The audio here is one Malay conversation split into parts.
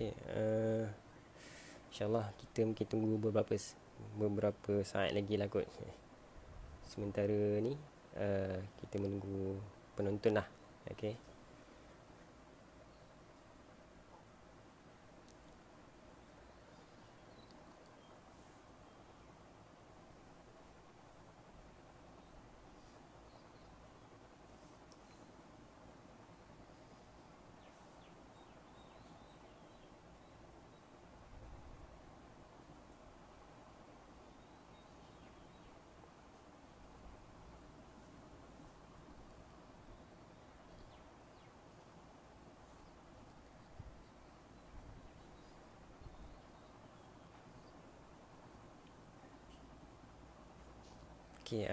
Okay. InsyaAllah kita mungkin tunggu beberapa saat lagi lah kot. Sementara ni kita menunggu penonton lah. Okay. Okay,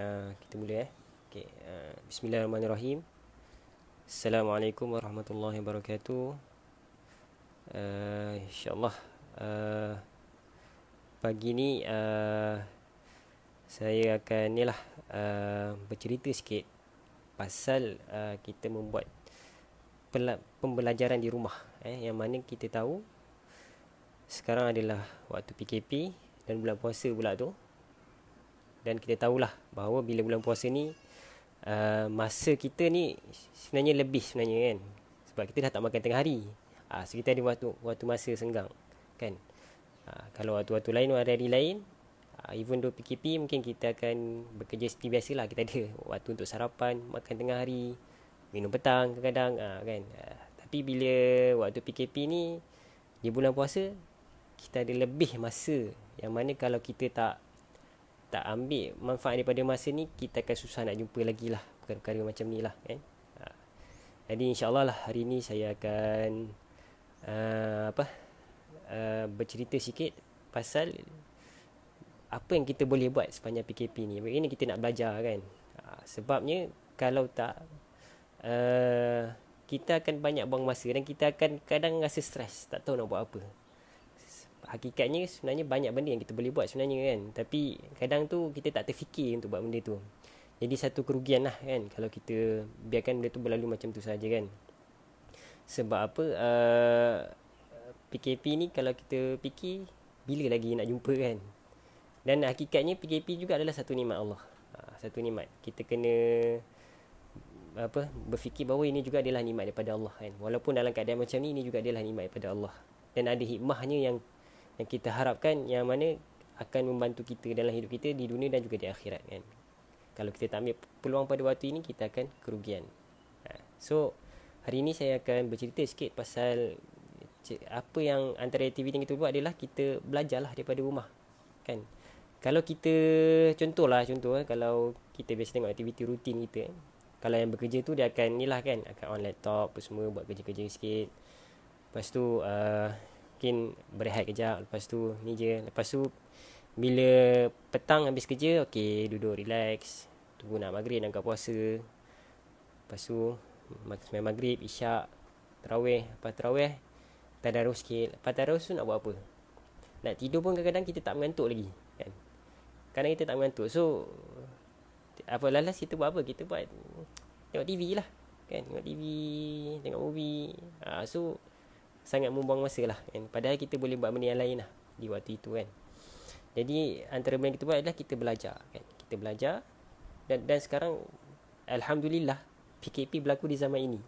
kita mula Okay, Bismillahirrahmanirrahim. Assalamualaikum warahmatullahi wabarakatuh. InsyaAllah pagi ni saya akan bercerita sikit pasal kita membuat pembelajaran di rumah, yang mana kita tahu sekarang adalah waktu PKP dan bulan puasa pula tu. Dan kita tahulah bahawa bila bulan puasa ni masa kita ni sebenarnya lebih sebenarnya kan, sebab kita dah tak makan tengah hari. So kita ada waktu masa senggang kan. Kalau waktu-waktu lain, hari-hari lain, even though PKP, mungkin kita akan bekerja seperti biasalah. Kita ada waktu untuk sarapan, makan tengah hari, minum petang kadang-kadang kan. Tapi bila waktu PKP ni, di bulan puasa, kita ada lebih masa, yang mana kalau kita tak ambil manfaat daripada masa ni, kita akan susah nak jumpa lagi lah perkara-perkara macam ni lah kan. Jadi insyaAllah lah hari ni saya akan bercerita sikit pasal apa yang kita boleh buat sepanjang PKP ni. Bagaimana kita nak belajar kan. Sebabnya kalau tak, kita akan banyak buang masa dan kita akan kadang rasa stres, tak tahu nak buat apa. Hakikatnya sebenarnya banyak benda yang kita boleh buat sebenarnya kan, tapi kadang tu kita tak terfikir untuk buat benda tu. Jadi satu kerugian lah kan kalau kita biarkan benda tu berlalu macam tu saja kan. Sebab apa, PKP ni kalau kita fikir, bila lagi nak jumpa kan. Dan hakikatnya PKP juga adalah satu nikmat Allah. Satu nikmat. Kita kena berfikir bahawa ini juga adalah nikmat daripada Allah kan. Walaupun dalam keadaan macam ni, ini juga adalah nikmat daripada Allah. Dan ada hikmahnya yang kita harapkan, yang mana akan membantu kita dalam hidup kita di dunia dan juga di akhirat kan. Kalau kita tak ambil peluang pada waktu ini, kita akan kerugian. So hari ini saya akan bercerita sikit pasal apa yang antara aktiviti yang kita buat adalah kita belajarlah daripada rumah kan. Kalau kita contoh kalau kita biasa tengok aktiviti rutin kita, kalau yang bekerja tu dia akan akan on laptop apa semua, buat kerja-kerja sikit. Lepas tu mungkin berehat kejap, lepas tu ni je. Lepas tu bila petang habis kerja, okey, duduk relax, tunggu nak maghrib, nak buka puasa. Lepas tu sembahyang maghrib, isyak, tarawih. Lepas tarawih tadarus sikit. Lepas tadarus tu nak buat apa? Nak tidur pun kadang-kadang kita tak mengantuk lagi kan. Kadang kita tak mengantuk. So apa lalas kita buat apa? Kita buat tengok TV lah kan. Tengok TV, tengok movie. So sangat membuang masa lah kan. Padahal kita boleh buat benda yang lain lah di waktu itu kan. Jadi antara benda yang kita buat adalah kita belajar kan. Kita belajar. Dan sekarang alhamdulillah PKP berlaku di zaman ini,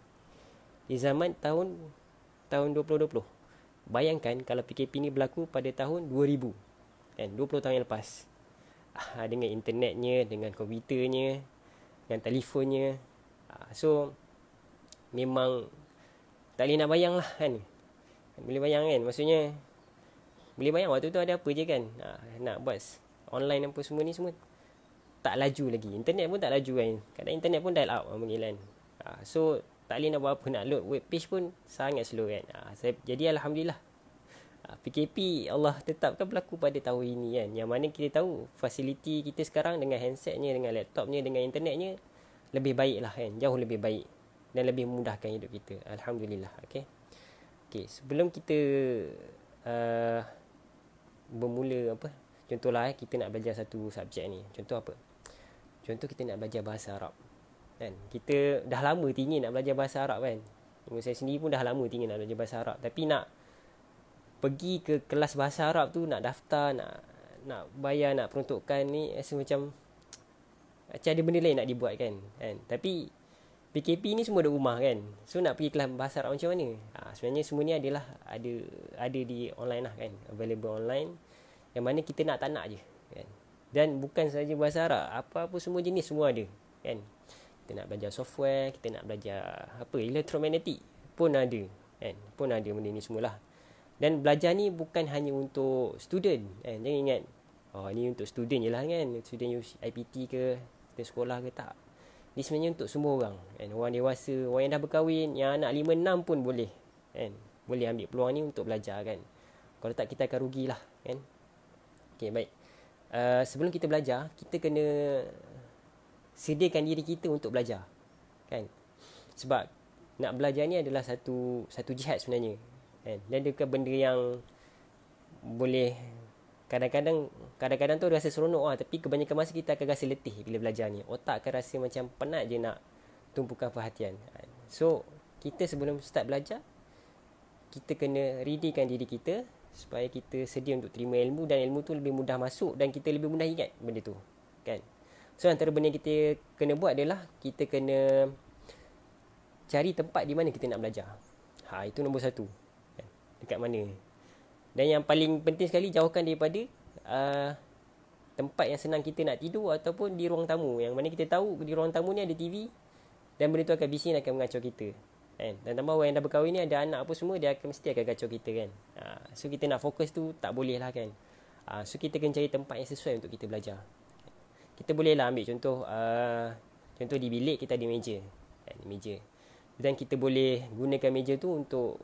di zaman tahun 2020. Bayangkan kalau PKP ni berlaku pada tahun 2000 kan, 20 tahun yang lepas. Dengan internetnya, dengan komputernya, dengan telefonnya. So memang tak boleh nak bayang lah kan. Boleh bayang kan, maksudnya boleh bayang waktu tu ada apa je kan. Nak buat online apa semua ni semua tak laju lagi. Internet pun tak laju kan. Kadang internet pun dial up kan. So tak boleh nak buat apa, nak load web page pun sangat slow kan. Jadi alhamdulillah PKP Allah tetapkan berlaku pada tahun ini kan. Yang mana kita tahu fasiliti kita sekarang dengan handsetnya, dengan laptopnya, dengan internetnya lebih baik lah kan. Jauh lebih baik dan lebih memudahkan hidup kita. Alhamdulillah. Okay, sebelum kita bermula contohlah kita nak belajar satu subjek ni. Contoh apa? Contoh kita nak belajar bahasa Arab kan. Kita dah lama tinggi nak belajar bahasa Arab kan. Saya sendiri pun dah lama tinggi nak belajar bahasa Arab. Tapi nak pergi ke kelas bahasa Arab tu nak daftar, nak bayar, nak peruntukkan ni, rasa macam ada benda lain nak dibuat kan. Tapi PKP ni semua ada rumah kan. So nak pergi kelas bahasa Arab macam mana? Sebenarnya semua ni ada di online lah kan. Available online. Yang mana kita nak tak nak je kan. Dan bukan saja bahasa Arab, apa-apa semua jenis semua ada kan. Kita nak belajar software, kita nak belajar elektromagnetik pun ada kan. Pun ada benda ni semualah. Dan belajar ni bukan hanya untuk student kan. Jangan ingat ni untuk student je lah kan. Student IPT ke, student sekolah ke, tak. Ni sebenarnya untuk semua orang kan. Orang dewasa, orang yang dah berkahwin, yang anak 5-6 pun boleh kan. Boleh ambil peluang ni untuk belajar kan. Kalau tak, kita akan rugilah kan. Okay, baik. Sebelum kita belajar, kita kena sediakan diri kita untuk belajar kan. Sebab nak belajar ni adalah satu jihad sebenarnya kan. Dan dia bukan benda yang boleh kadang-kadang tu rasa seronok tapi kebanyakan masa kita akan rasa letih bila belajar ni. Otak akan rasa macam penat je nak tumpukan perhatian. So kita sebelum start belajar, kita kena readykan diri kita supaya kita sedia untuk terima ilmu, dan ilmu tu lebih mudah masuk dan kita lebih mudah ingat benda tu kan. So antara benda yang kita kena buat adalah kita kena cari tempat di mana kita nak belajar. Itu nombor 1 kan? Dekat mana. Dan yang paling penting sekali, jauhkan daripada tempat yang senang kita nak tidur ataupun di ruang tamu. Yang mana kita tahu di ruang tamu ni ada TV dan benda tu akan bising, akan mengacau kita kan. Dan tambah orang yang dah berkahwin ni ada anak apa semua, dia mesti akan kacau kita kan. So kita nak fokus tu tak boleh lah kan. So kita kena cari tempat yang sesuai untuk kita belajar. Kita boleh lah ambil contoh di bilik kita ada meja kan, meja. Dan kita boleh gunakan meja tu untuk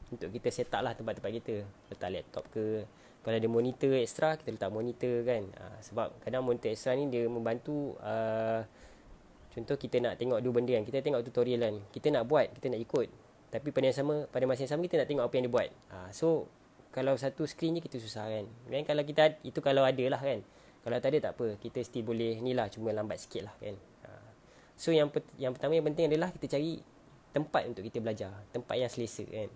kita set up lah tempat-tempat kita. Letak laptop ke, kalau ada monitor ekstra, kita letak monitor kan. Sebab kadang monitor ekstra ni dia membantu. Contoh kita nak tengok dua benda kan. Kita tengok tutorial kan, kita nak buat, kita nak ikut. Tapi pada masa yang sama kita nak tengok apa yang dia buat. So kalau satu skrin je kita susah kan. Dan kalau kita, itu kalau ada lah kan. Kalau tak ada tak apa, kita still boleh ni lah, cuma lambat sikit lah kan. So yang pertama yang penting adalah kita cari tempat untuk kita belajar, tempat yang selesa kan.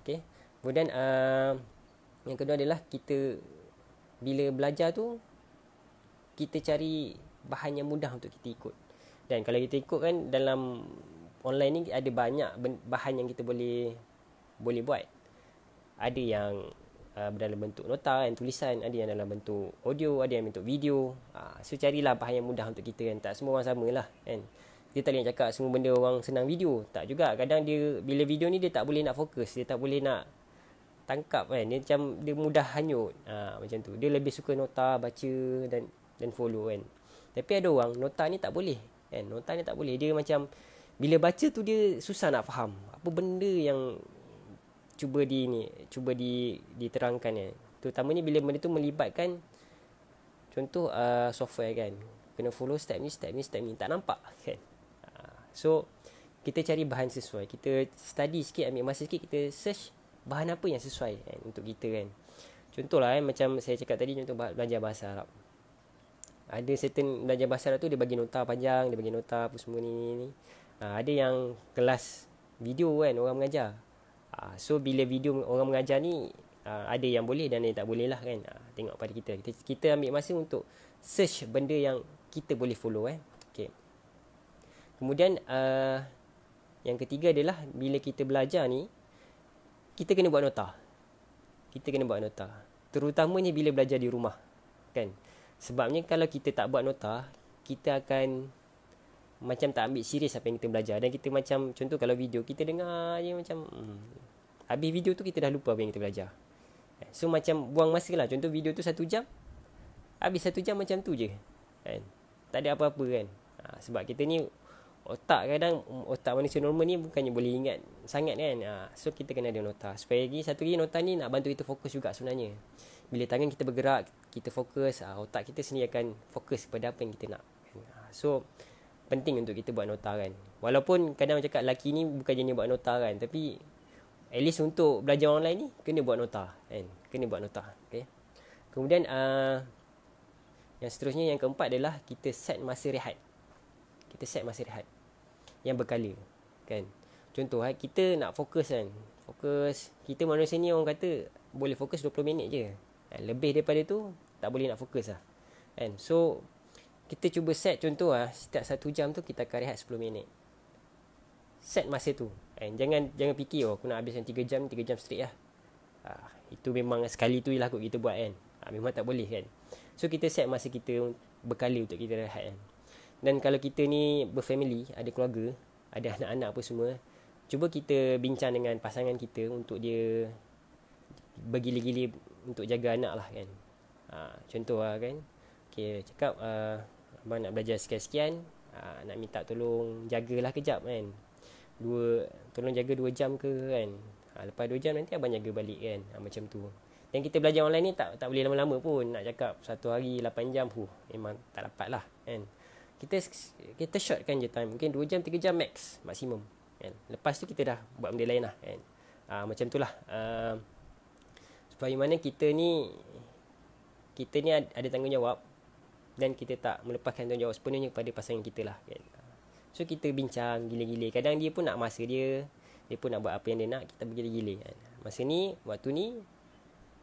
Okay. Kemudian yang kedua adalah kita bila belajar tu, kita cari bahan yang mudah untuk kita ikut. Dan kalau kita ikut kan, dalam online ni ada banyak bahan yang kita boleh buat. Ada yang dalam bentuk nota kan, tulisan, ada yang dalam bentuk audio, ada yang bentuk video. So carilah bahan yang mudah untuk kita kan. Tak semua orang sama lah kan. Dia tak boleh cakap semua benda orang senang video. Tak juga. Kadang dia bila video ni dia tak boleh nak fokus, dia tak boleh nak tangkap kan. Dia macam dia mudah hanyut. Macam tu. Dia lebih suka nota, baca dan follow kan. Tapi ada orang nota ni tak boleh kan. Nota ni tak boleh. Dia macam bila baca tu dia susah nak faham apa benda yang cuba diterangkan kan. Terutamanya bila benda tu melibatkan contoh software kan. Kena follow step ni, tak nampak kan. So kita cari bahan sesuai. Kita study sikit, ambil masa sikit, kita search bahan apa yang sesuai kan, untuk kita kan. Contohlah macam saya cakap tadi, contoh belajar bahasa Arab. Ada certain belajar bahasa Arab tu dia bagi nota panjang, dia bagi nota apa semua ni. Ada yang kelas video kan, orang mengajar. So bila video orang mengajar ni, ada yang boleh dan ada yang tak boleh lah kan. Tengok pada kita. Kita ambil masa untuk search benda yang kita boleh follow Okay. Kemudian yang ketiga adalah bila kita belajar ni, kita kena buat nota. Terutamanya bila belajar di rumah kan. Sebabnya kalau kita tak buat nota, kita akan macam tak ambil serius apa yang kita belajar. Dan kita macam, contoh kalau video, kita dengar je macam habis video tu kita dah lupa apa yang kita belajar. So macam buang masa lah. Contoh video tu 1 jam, habis 1 jam macam tu je kan. Tak ada apa-apa kan. Sebab kita ni otak manusia normal ni bukannya boleh ingat sangat kan. So kita kena ada nota. Supaya satu lagi nota ni nak bantu kita fokus juga sebenarnya. Bila tangan kita bergerak, kita fokus, otak kita sendiri akan fokus kepada apa yang kita nak kan? So penting untuk kita buat nota kan. Walaupun kadang cakap lelaki ni bukan jenis buat nota kan, tapi at least untuk belajar online ni kena buat nota kan. Okay. Kemudian yang seterusnya, yang keempat adalah kita set masa rehat. Yang berkala kan. Contoh kita nak fokus kan. Fokus. Kita manusia ni orang kata boleh fokus 20 minit je. Lebih daripada tu tak boleh nak fokus lah. Kan? So kita cuba set contoh lah, setiap 1 jam tu kita akan rehat 10 minit. Set masa tu. Jangan fikir aku nak habiskan 3 jam straight lah. Itu memang sekali tu je lah kot kita buat kan. Memang tak boleh kan. So kita set masa kita berkala untuk kita rehat kan. Dan kalau kita ni berfamily, ada keluarga, ada anak-anak apa semua, cuba kita bincang dengan pasangan kita untuk dia bergila-gila untuk jaga anak lah kan. Contoh lah kan, okay, cakap abang nak belajar sekian-sekian, nak minta tolong jagalah kejap kan, tolong jaga 2 jam ke kan. Lepas 2 jam nanti abang jaga balik kan. Macam tu. Dan kita belajar online ni tak boleh lama-lama pun. Nak cakap 1 hari 8 jam memang tak dapat lah kan. Kita shortkan je time. Mungkin 2 jam 3 jam maksimum kan. Lepas tu kita dah buat benda lain lah kan. Macam tu lah. Supaya mana kita ni ada tanggungjawab dan kita tak melepaskan tanggungjawab sepenuhnya kepada pasangan kita lah kan. So kita bincang gila-gila. Kadang dia pun nak masa dia pun nak buat apa yang dia nak, kita bergila-gila kan. Masa ni, waktu ni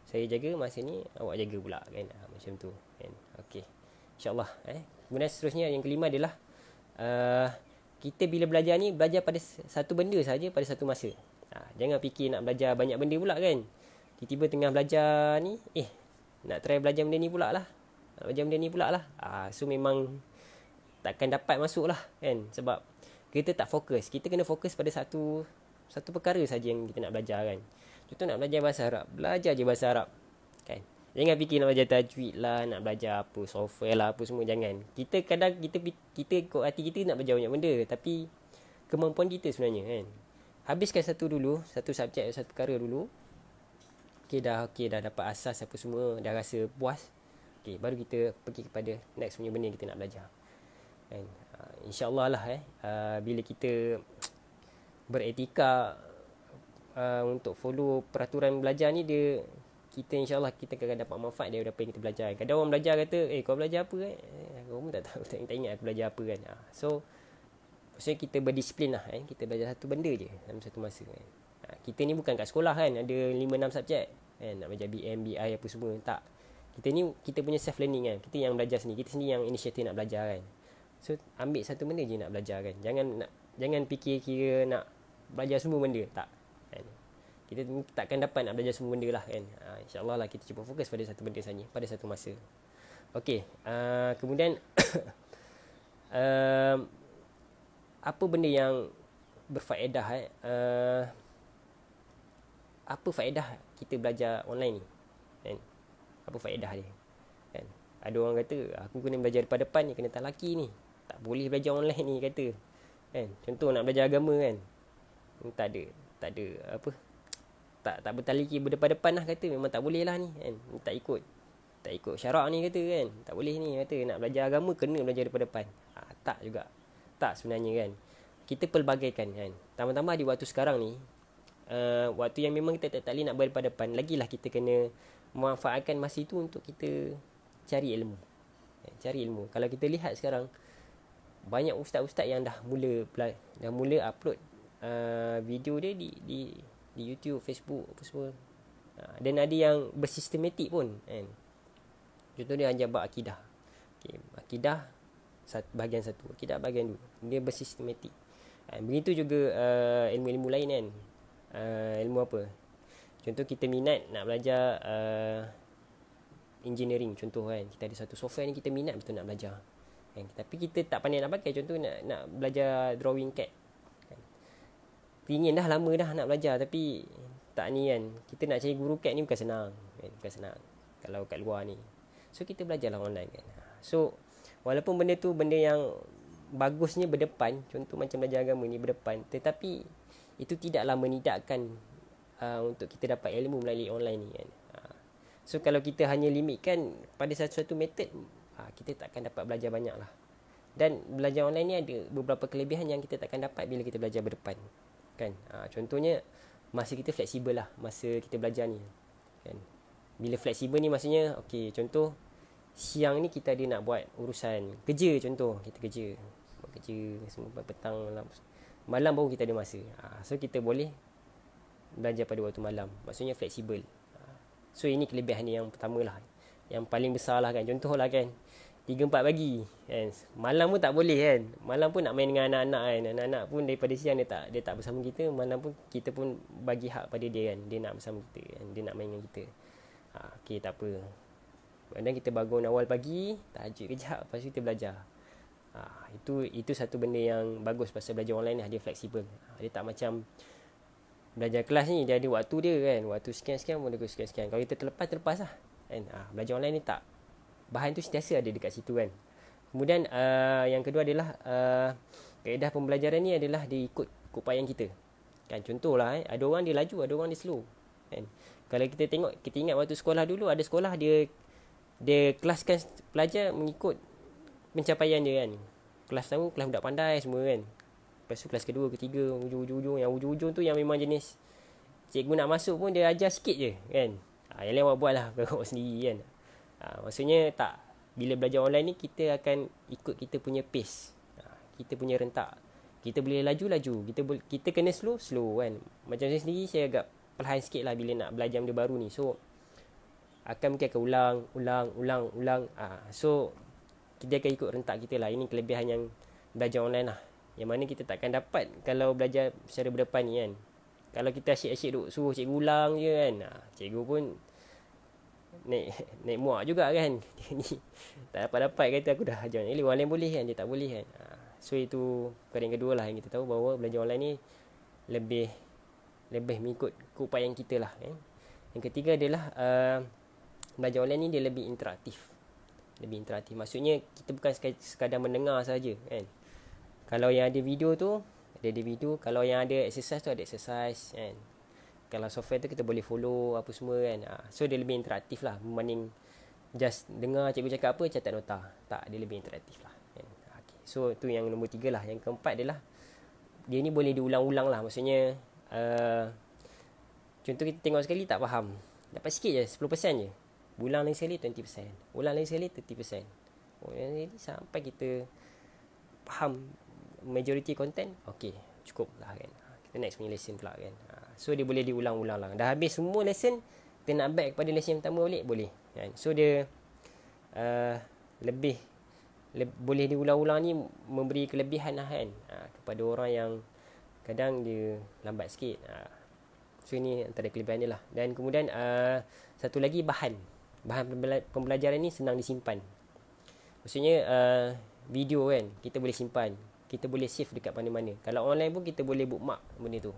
saya jaga, masa ni awak jaga pula kan. Macam tu kan. Okey. InsyaAllah Kemudian seterusnya yang kelima adalah kita bila belajar ni, belajar pada satu benda saja pada satu masa. Jangan fikir nak belajar banyak benda pula kan. Tiba-tiba tengah belajar ni, nak try belajar benda ni pula lah. So memang takkan dapat masuk lah kan. Sebab kita tak fokus. Kita kena fokus pada satu perkara saja yang kita nak belajar kan. Contoh nak belajar bahasa Arab, belajar je bahasa Arab kan. Jangan fikir nak belajar tajwid lah, nak belajar apa software lah, apa semua. Jangan. Kita kadang kita ikut hati kita nak belajar banyak benda, tapi kemampuan kita sebenarnya kan. Habiskan satu subjek, satu perkara dulu. Dah dapat asas apa semua, dah rasa puas. Baru kita pergi kepada next punya benda yang kita nak belajar kan. InsyaAllah lah bila kita beretika untuk follow peraturan belajar ni, kita insyaAllah kita akan dapat manfaat daripada apa yang kita belajar. Kadang orang belajar kata, kau belajar apa kan? Kau pun tak tahu, tak ingat aku belajar apa kan. So maksudnya kita berdisiplin lah kita belajar satu benda je dalam satu masa kan. Kita ni bukan kat sekolah kan, ada 5-6 subjek kan, nak belajar BM, BI apa semua. Tak. Kita punya self learning kan. Kita yang belajar sendiri. Kita sendiri yang inisiatif nak belajar kan. So ambil satu benda je nak belajar kan. Jangan fikir kira nak belajar semua benda. Tak kan? Kita takkan dapat nak belajar semua benda lah kan. InsyaAllah lah kita cuba fokus pada satu benda saja pada satu masa. Okey, kemudian apa benda yang berfaedah apa faedah kita belajar online ni kan? Apa faedah dia kan? Ada orang kata aku kena belajar depan-depan ni, kena tak laki ni, tak boleh belajar online ni kata kan. Contoh nak belajar agama kan, tak ada apa, tak bertaliki berdepan-depan lah kata. Memang tak boleh lah ni kan. Tak ikut syarak ni kata kan. Tak boleh ni kata. Nak belajar agama kena belajar depan-depan. Tak juga. Tak sebenarnya kan. Kita pelbagaikan kan. Tambah-tambah di waktu sekarang ni, waktu yang memang kita tak boleh nak berdepan-depan, lagilah kita kena memanfaatkan masa itu untuk kita cari ilmu. Kalau kita lihat sekarang, banyak ustaz-ustaz yang dah mula upload video dia di YouTube, Facebook apa semua. Dan ada yang bersistematik pun kan. Contoh dia ajar bab akidah. Akidah bahagian 1, akidah bahagian 2. Dia bersistematik. Begitu juga ilmu-ilmu lain kan. Ilmu apa? Contoh kita minat nak belajar engineering contoh kan. Kita ada satu software ni kita minat betul nak belajar kan. Tapi kita tak pandai nak pakai. Contoh nak belajar drawing CAD kan. Ingin dah lama dah nak belajar, tapi tak ni kan. Kita nak cari guru CAD ni bukan senang kan? Bukan senang kalau kat luar ni. So kita belajarlah online kan. So walaupun benda tu benda yang bagusnya berdepan, contoh macam belajar agama ni berdepan, tetapi itu tidaklah menidakkan untuk kita dapat ilmu melalui online ni kan. So kalau kita hanya limitkan pada satu-satu metod, kita takkan dapat belajar banyak lah. Dan belajar online ni ada beberapa kelebihan yang kita takkan dapat bila kita belajar berdepan kan. Contohnya masa kita fleksibel lah masa kita belajar ni kan. Bila fleksibel ni maksudnya, okey, contoh siang ni kita ada nak buat urusan kerja, contoh kita buat kerja semua petang malam baru kita ada masa. So kita boleh belajar pada waktu malam. Maksudnya fleksibel. So ini kelebihan dia yang pertama lah, yang paling besar lah kan. Contoh lah kan, 3-4 pagi kan, malam pun tak boleh kan. Malam pun nak main dengan anak-anak kan. Anak-anak pun daripada siang dia tak bersama kita. Malam pun kita pun bagi hak pada dia kan. Dia nak bersama kita kan, dia nak main dengan kita. Okay, tak apa. Kadang kita bangun awal pagi, tahajud kejap, lepas tu kita belajar. Itu satu benda yang bagus pasal belajar online ni, dia fleksibel. Dia tak macam belajar kelas ni, dia ada waktu dia kan. Waktu sekian-sekian pun dia sekian-sekian. Kalau kita terlepas lah kan. Belajar online ni tak. Bahan tu sentiasa ada dekat situ kan. Kemudian yang kedua adalah kaedah pembelajaran ni adalah dia ikut payang kita kan. Contohlah ada orang dia laju, ada orang dia slow kan. Kalau kita tengok, kita ingat waktu sekolah dulu, ada sekolah dia kelaskan pelajar mengikut pencapaian dia kan. Kelas pertama kelas budak pandai semua kan. Lepas tu kelas kedua, ketiga, ujung-ujung. Yang ujung-ujung tu yang memang jenis cikgu nak masuk pun dia ajar sikit je kan. Yang lain awak buat lah awak sendiri kan. Maksudnya tak, bila belajar online ni kita akan ikut kita punya pace. Kita punya rentak. Kita boleh laju-laju, kita kena slow kan. Macam saya sendiri, saya agak perlahan sikit lah bila nak belajar benda baru ni. So mungkin akan ulang. So kita akan ikut rentak kita lah. Ini kelebihan yang belajar online lah, yang mana kita takkan dapat kalau belajar secara berdepan ni kan. Kalau kita asyik-asyik duk suruh cikgu ulang je kan, cikgu pun naik muak juga kan. Tak dapat kata aku dah ajar ni, orang lain boleh kan, dia tak boleh kan. So itu perkara yang kedua lah, yang kita tahu bahawa belajar online ni lebih mengikut keupayaan kita lah kan. Yang ketiga adalah belajar online ni dia lebih interaktif. Maksudnya kita bukan sekadar mendengar saja kan. Kalau yang ada video tu ada video, kalau yang ada exercise tu ada exercise kan. Kalau software tu kita boleh follow apa semua kan. So dia lebih interaktif lah berbanding just dengar cikgu cakap apa, catat nota. Tak, dia lebih interaktif lah kan. Okay. So tu yang nombor 3 lah. Yang keempat adalah dia ni boleh diulang-ulang lah. Maksudnya contoh kita tengok sekali tak faham, dapat sikit je, 10% je. Ulang lagi sekali 20%. Ulang lagi sekali 30%. Jadi sampai kita faham majority content, okay, cukup lah kan. Kita next punya lesson pula kan. So dia boleh diulang-ulang lah. Dah habis semua lesson, kita nak back pada lesson pertama balik, boleh kan. So dia boleh diulang-ulang ni memberi kelebihan lah kan, kepada orang yang kadang dia lambat sikit. So ini antara kelebihan dia lah. Dan kemudian satu lagi, bahan pembelajaran ni senang disimpan. Maksudnya video kan, kita boleh simpan, kita boleh save dekat mana-mana. Kalau online pun kita boleh bookmark benda tu.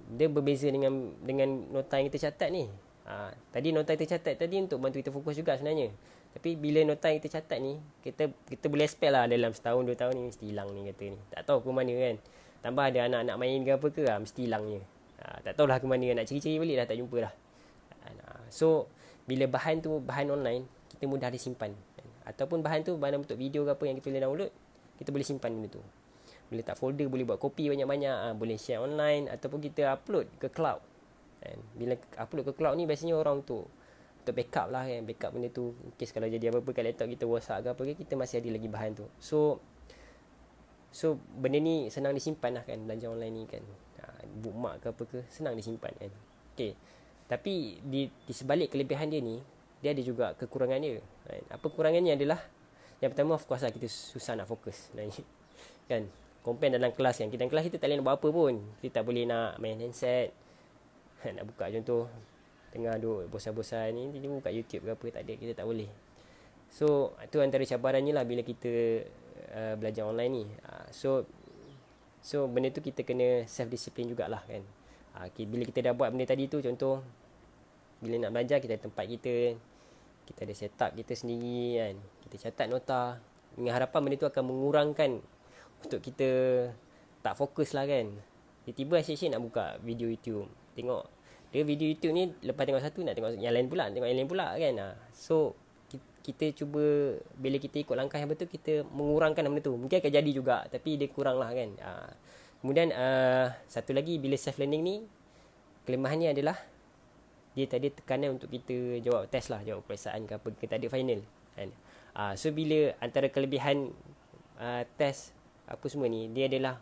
Dia berbeza dengan nota yang kita catat ni. Tadi nota kita catat tadi untuk bantu kita fokus juga sebenarnya. Tapi bila nota yang kita catat ni, kita boleh expect lah dalam setahun 2 tahun ni mesti hilang ni kata ni. Tak tahu ke mana kan. Tambah ada anak-anak main ke apa ke, mesti hilangnya. Tak tahulah ke mana, nak cari-cari balik dah tak jumpa dah. So bila bahan tu bahan online, kita mudah disimpan. Ataupun bahan tu bahan bentuk video ke apa yang kita boleh download, kita boleh simpan benda tu. Boleh tak folder, boleh buat copy banyak-banyak, boleh share online ataupun kita upload ke cloud. Bila upload ke cloud ni biasanya orang untuk backup lah kan, backup benda tu. In case kalau jadi apa-apa kat laptop kita, WhatsApp ke apa ke, kita masih ada lagi bahan tu. So benda ni senang disimpan lah kan, belajar online ni kan. Bookmark ke apa ke, senang disimpan kan. Okay. Tapi di sebalik kelebihan dia ni, dia ada juga kekurangan dia kan. Apa kekurangannya adalah, yang pertama of course lah, kita susah nak fokus kan. Compare dalam kelas kan, dalam kelas kita tak boleh nak buat apa pun. Kita tak boleh nak main handset, nak buka contoh tengah duduk bosan-bosan ni, kita buka YouTube ke apa, tak ada, kita tak boleh. So tu antara cabarannya lah bila kita belajar online ni. So benda tu kita kena self-discipline jugalah kan. Bila kita dah buat benda tadi tu, contoh bila nak belajar, kita ada tempat kita ada setup kita sendiri kan, kita catat nota, dengan harapan benda tu akan mengurangkan untuk kita tak fokus lah kan. Tiba-tiba asyik-asyik nak buka video YouTube, tengok dia video YouTube ni, lepas tengok satu nak tengok yang lain pula, kan. So kita cuba, bila kita ikut langkah yang betul, kita mengurangkan benda tu. Mungkin akan jadi juga, tapi dia kurang lah kan. Kemudian satu lagi, bila self learning ni, kelemahannya adalah dia tak ada tekanan untuk kita jawab test lah, jawab peperiksaan ke apa, kita tak ada final kan. So bila antara kelebihan test apa semua ni, dia adalah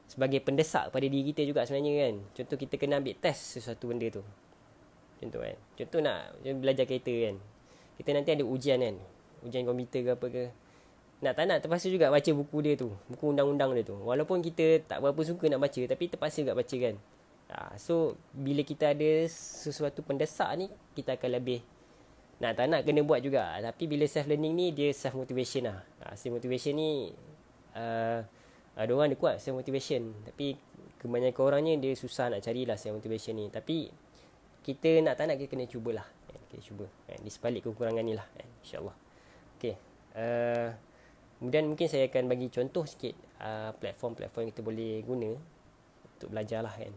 sebagai pendesak pada diri kita juga sebenarnya kan. Contoh kita kena ambil test sesuatu benda tu. Contoh kan. Contoh nak belajar kereta kan. Kita nanti ada ujian kan. Ujian komputer ke apa ke. Nak tak nak terpaksa juga baca buku dia tu. Buku undang-undang dia tu. Walaupun kita tak berapa suka nak baca, tapi terpaksa juga baca kan. So bila kita ada sesuatu pendesak ni, kita akan lebih nak tak nak kena buat juga. Tapi bila self learning ni, dia self motivation lah. Self motivation ni ada orang dia kuat self motivation, tapi kebanyakan orangnya dia susah nak carilah self motivation ni. Tapi kita nak tak nak kita kena cubalah. Kita cuba di sebalik kekurangan ni lah, insyaAllah. Okay. Kemudian mungkin saya akan bagi contoh sikit platform-platform yang kita boleh guna untuk belajar lah kan.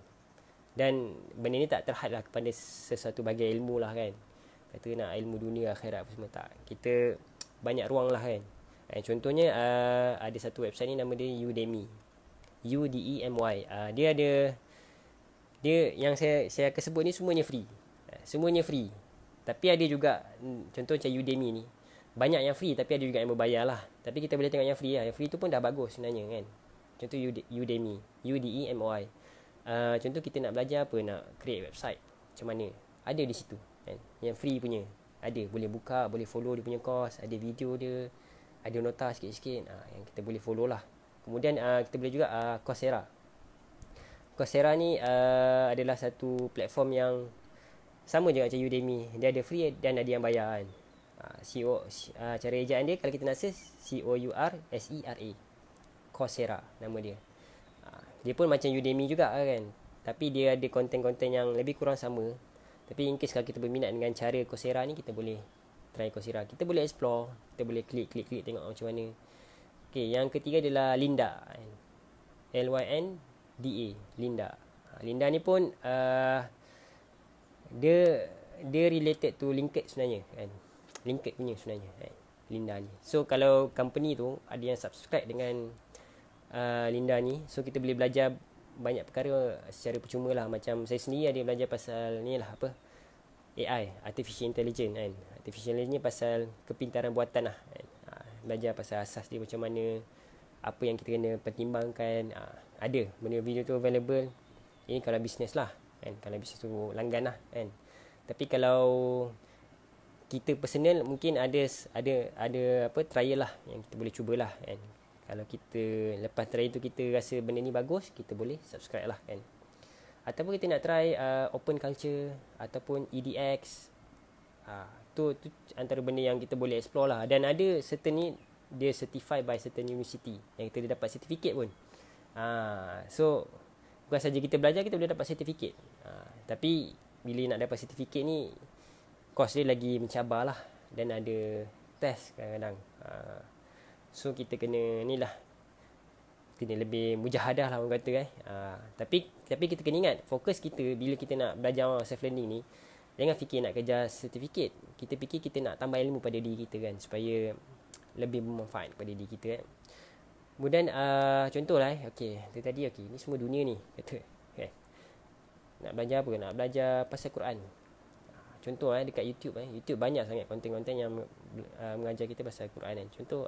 Dan benda ni tak terhad lah kepada sesuatu bagian ilmu lah kan. Kata nak ilmu dunia, akhirat apa semua, tak. Kita banyak ruang lah kan. Contohnya ada satu website ni nama dia Udemy. Udemy. Dia yang saya akan sebut ni semuanya free. Semuanya free. Tapi ada juga contoh macam Udemy ni. Banyak yang free tapi ada juga yang berbayar lah. Tapi kita boleh tengok yang free lah. Yang free tu pun dah bagus sebenarnya kan. Contoh Udemy. Udemy. Contoh kita nak belajar apa, nak create website macam mana, ada di situ kan. Yang free punya ada, boleh buka, boleh follow dia punya course, ada video dia, ada nota sikit-sikit yang kita boleh follow lah. Kemudian kita boleh juga Coursera. Coursera ni adalah satu platform yang sama je macam Udemy. Dia ada free dan ada yang bayar kan. Cara ejaan dia kalau kita nak search Coursera. Coursera nama dia. Dia pun macam Udemy juga kan. Tapi dia ada konten-konten yang lebih kurang sama. Tapi in case kalau kita berminat dengan cara Coursera ni, kita boleh try Coursera. Kita boleh explore, kita boleh klik tengok macam mana. Okay, yang ketiga adalah Lynda. Lynda. Lynda. Lynda ni pun dia related to LinkedIn sebenarnya kan. LinkedIn punya sebenarnya kan, Lynda ni. So kalau company tu ada yang subscribe dengan Lynda ni, so kita boleh belajar banyak perkara secara percuma lah. Macam saya sendiri ada belajar pasal ni lah, apa, AI, Artificial Intelligence kan. Artificial Intelligence ni pasal kepintaran buatan lah kan. Belajar pasal asas dia macam mana, apa yang kita kena pertimbangkan. Ada benda video tu available. Ini kalau bisnes lah kan, kalau bisnes tu langgan lah kan. Tapi kalau kita personal, mungkin ada apa, trial lah yang kita boleh cubalah kan. Kalau kita lepas trial tu kita rasa benda ni bagus, kita boleh subscribe lah kan. Ataupun kita nak try open culture ataupun EDX. Tu antara benda yang kita boleh explore lah. Dan ada certain ni dia certified by certain university yang kita dapat sertifikat pun. So bukan saja kita belajar, kita boleh dapat sertifikat. Tapi bila nak dapat sertifikat ni, kos dia lagi mencabar lah. Dan ada test kadang-kadang. So kita kena ni lah, kena lebih mujahadah lah orang kata Tapi kita kena ingat, fokus kita bila kita nak belajar self learning ni, jangan fikir nak kejar sertifikat. Kita fikir kita nak tambah ilmu pada diri kita kan, supaya lebih bermanfaat pada diri kita kan. Kemudian contoh lah itu tadi ni semua dunia ni kata nak belajar apa, nak belajar pasal Quran. Contoh dekat YouTube YouTube banyak sangat konten-konten yang mengajar kita pasal Quran kan. Contoh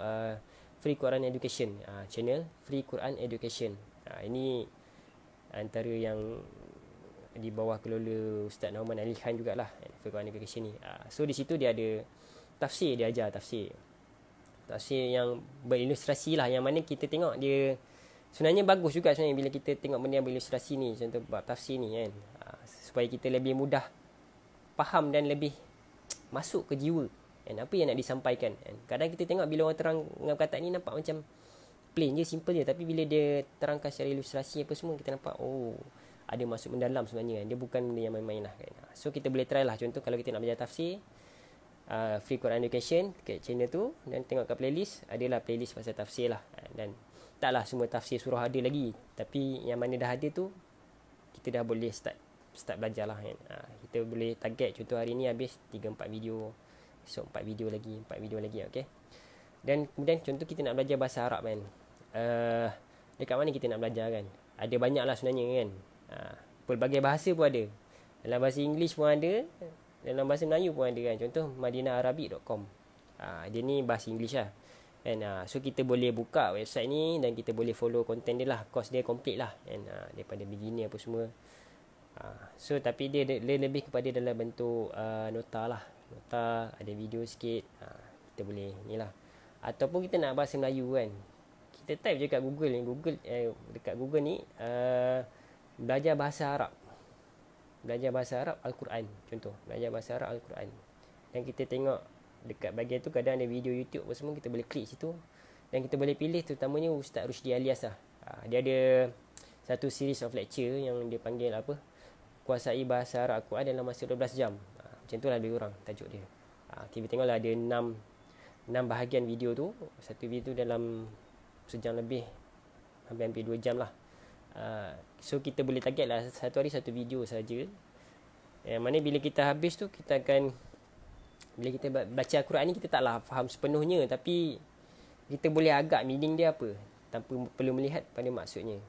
Free Quran Education, channel Free Quran Education. Ini antara yang di bawah kelola Ustaz Nauman Ali Khan jugalah, Free Quran Education ni. So di situ dia ada tafsir, dia ajar tafsir yang berilustrasi lah, yang mana kita tengok dia sebenarnya bagus juga sebenarnya bila kita tengok benda yang berilustrasi ni, contoh bab tafsir ni kan, supaya kita lebih mudah faham dan lebih masuk ke jiwa kan, apa yang nak disampaikan kan. Kadang kita tengok bila orang terang dengan perkataan ni nampak macam plain je, simple je, tapi bila dia terangkan secara ilustrasi apa semua, kita nampak ada masuk mendalam sebenarnya kan. Dia bukan benda yang main-main lah kan. So kita boleh try lah, contoh kalau kita nak belajar tafsir, Free Quran Education kat channel tu, dan tengok kat playlist, adalah playlist pasal tafsir lah. Dan taklah semua tafsir surah ada lagi, tapi yang mana dah ada tu kita dah boleh start belajar lah kan. Kita boleh target, contoh hari ni habis 3-4 video, esok 4 video lagi, okay. Dan kemudian contoh kita nak belajar bahasa Arab kan, dekat mana kita nak belajar kan. Ada banyak lah sebenarnya kan. Pelbagai bahasa pun ada. Dalam bahasa English pun ada, dalam bahasa Melayu pun ada kan. Contoh madinaarabic.com. Dia ni bahasa English lah. kan. So kita boleh buka website ni dan kita boleh follow content dia lah, course dia complete lah kan, daripada beginner apa semua. So tapi dia lebih kepada dalam bentuk nota lah, nota, ada video sikit, kita boleh ni lah. Ataupun kita nak bahasa Melayu kan, kita type je kat Google ni, dekat Google ni belajar bahasa Arab, belajar bahasa Arab Al-Quran, contoh belajar bahasa Arab Al-Quran, dan kita tengok dekat bahagian tu kadang ada video YouTube apa semua, kita boleh klik situ dan kita boleh pilih terutamanya Ustaz Rusdi Alias lah. Dia ada satu series of lecture yang dia panggil apa, kuasai bahasa Arab Al-Quran dalam masa 12 jam. Macam tu lah lebih kurang tajuk dia. Kita tengoklah ada 6 bahagian video tu. Satu video tu dalam sejam lebih, hampir 2 jam lah. So kita boleh target lah satu hari satu video saja. Yang mana bila kita habis tu, kita akan, bila kita baca Al-Quran ni, kita taklah faham sepenuhnya, tapi kita boleh agak meaning dia apa tanpa perlu melihat pada maksudnya.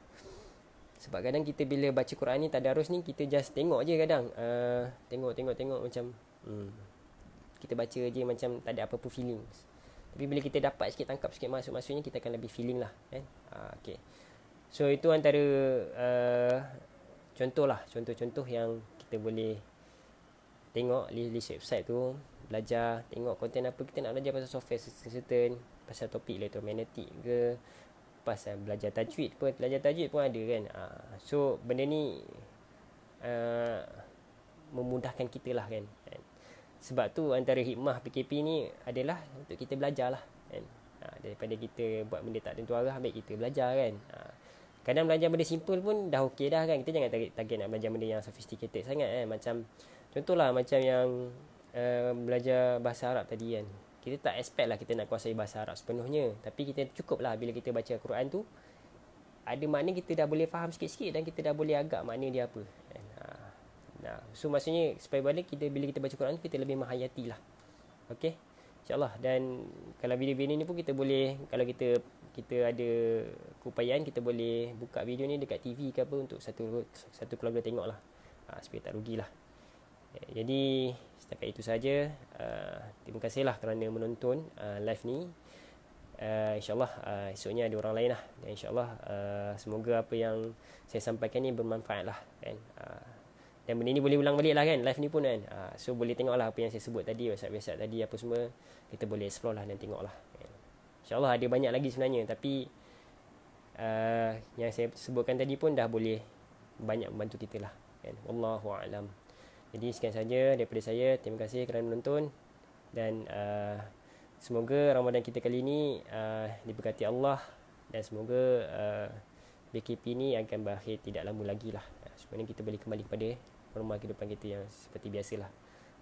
Sebab kadang kita bila baca Quran ni, tadarus ni, kita just tengok je kadang. Tengok macam kita baca je macam tak ada apa-apa feelings. Tapi bila kita dapat sikit, tangkap sikit maksud-maksudnya, kita akan lebih feeling lah kan. Okay. So itu antara contoh-contoh yang kita boleh tengok list website tu, belajar, tengok konten apa kita nak belajar pasal software certain, pasal topik elektromagnetik ke, pasal belajar tajwid pun ada kan. So benda ni memudahkan kita lah kan. Sebab tu antara hikmah PKP ni adalah untuk kita belajar lah kan. Daripada kita buat benda tak tentu arah, baik kita belajar kan. Kadang belajar benda simple pun dah okey dah kan. Kita jangan target nak belajar benda yang sophisticated sangat kan. Macam contohlah macam yang belajar bahasa Arab tadi kan. Kita tak expect lah kita nak kuasai bahasa Arab sepenuhnya, tapi kita cukup lah bila kita baca Al-Quran tu, ada makna kita dah boleh faham sikit-sikit dan kita dah boleh agak makna dia apa kan. So maksudnya supaya bila kita baca Quran tu, kita lebih menghayati lah. Okay, InsyaAllah. Dan kalau video-video ni pun kita boleh, kalau kita ada keupayaan, kita boleh buka video ni dekat TV ke apa, untuk satu keluarga tengok lah, supaya tak rugilah. Jadi setakat itu saja. Terima kasihlah kerana menonton live ni. InsyaAllah esoknya ada orang lain lah. Dan InsyaAllah semoga apa yang saya sampaikan ni bermanfaat lah kan. Dan benda ni boleh ulang balik lah kan, live ni pun kan. So boleh tengok lah apa yang saya sebut tadi, website-website tadi apa semua, kita boleh explore lah dan tengok lah kan. InsyaAllah ada banyak lagi sebenarnya, tapi yang saya sebutkan tadi pun dah boleh banyak membantu kita lah kan. Wallahu'alam. Jadi sekian saja daripada saya. Terima kasih kerana menonton. Dan semoga Ramadan kita kali ini diberkati Allah. Dan semoga BKP ni akan berakhir tidak lama lagi lah. Sebenarnya kita boleh kembali kepada normal kehidupan kita yang seperti biasalah.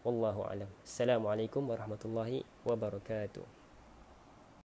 Wallahu a'lam. Assalamualaikum warahmatullahi wabarakatuh.